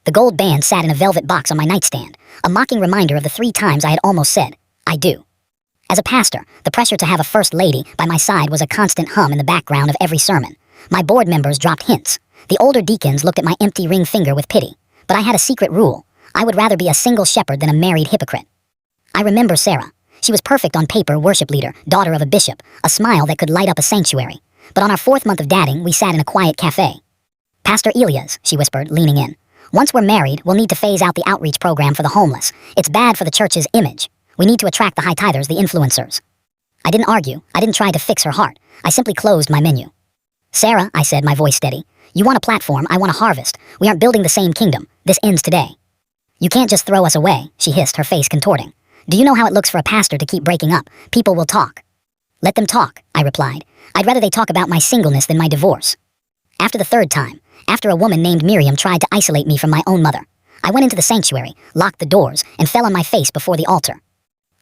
The gold band sat in a velvet box on my nightstand, a mocking reminder of the 3 times I had almost said, I do. As a pastor, the pressure to have a first lady by my side was a constant hum in the background of every sermon. My board members dropped hints. The older deacons looked at my empty ring finger with pity. But I had a secret rule. I would rather be a single shepherd than a married hypocrite. I remember Sarah. She was perfect on paper, worship leader, daughter of a bishop, a smile that could light up a sanctuary. But on our 4th month of dating, we sat in a quiet cafe. Pastor Elias, she whispered, leaning in. Once we're married, we'll need to phase out the outreach program for the homeless. It's bad for the church's image. We need to attract the high-tithers, the influencers. I didn't argue. I didn't try to fix her heart. I simply closed my menu. Sarah, I said, my voice steady. You want a platform, I want a harvest. We aren't building the same kingdom. This ends today. You can't just throw us away, she hissed, her face contorting. Do you know how it looks for a pastor to keep breaking up? People will talk. Let them talk, I replied. I'd rather they talk about my singleness than my divorce. After the 3rd time, after a woman named Miriam tried to isolate me from my own mother, I went into the sanctuary, locked the doors, and fell on my face before the altar.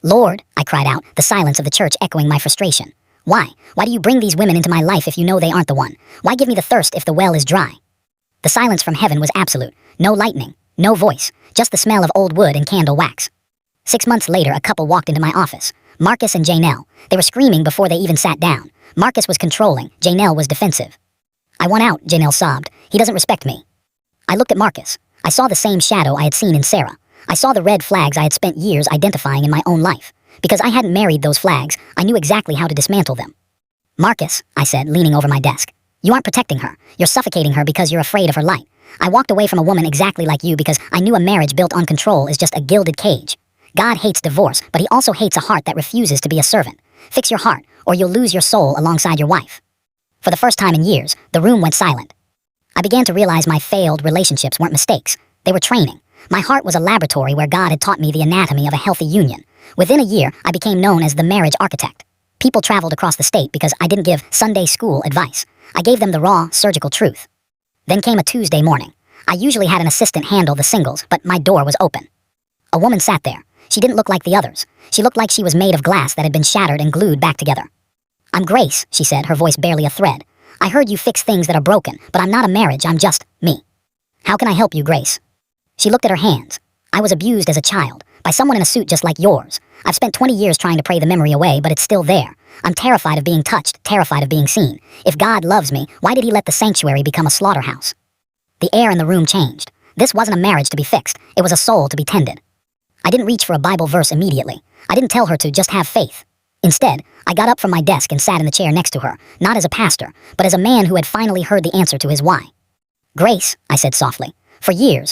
Lord, I cried out, the silence of the church echoing my frustration. Why? Why do you bring these women into my life if you know they aren't the one? Why give me the thirst if the well is dry? The silence from heaven was absolute. No lightning, no voice, just the smell of old wood and candle wax. 6 months later, a couple walked into my office. Marcus and Janelle. They were screaming before they even sat down. Marcus was controlling. Janelle was defensive. I want out, Janelle sobbed. He doesn't respect me. I looked at Marcus. I saw the same shadow I had seen in Sarah. I saw the red flags I had spent years identifying in my own life. Because I hadn't married those flags, I knew exactly how to dismantle them. Marcus, I said, leaning over my desk. You aren't protecting her. You're suffocating her because you're afraid of her light. I walked away from a woman exactly like you because I knew a marriage built on control is just a gilded cage. God hates divorce, but he also hates a heart that refuses to be a servant. Fix your heart, or you'll lose your soul alongside your wife. For the first time in years, the room went silent. I began to realize my failed relationships weren't mistakes. They were training. My heart was a laboratory where God had taught me the anatomy of a healthy union. Within a year, I became known as the marriage architect. People traveled across the state because I didn't give Sunday school advice. I gave them the raw, surgical truth. Then came a Tuesday morning. I usually had an assistant handle the singles, but my door was open. A woman sat there. She didn't look like the others. She looked like she was made of glass that had been shattered and glued back together. I'm Grace, she said, her voice barely a thread. I heard you fix things that are broken, but I'm not a marriage, I'm just me. How can I help you, Grace? She looked at her hands. I was abused as a child, by someone in a suit just like yours. I've spent 20 years trying to pray the memory away, but it's still there. I'm terrified of being touched, terrified of being seen. If God loves me, why did he let the sanctuary become a slaughterhouse? The air in the room changed. This wasn't a marriage to be fixed. It was a soul to be tended. I didn't reach for a Bible verse immediately. I didn't tell her to just have faith. Instead, I got up from my desk and sat in the chair next to her, not as a pastor, but as a man who had finally heard the answer to his why. Grace, I said softly, for years,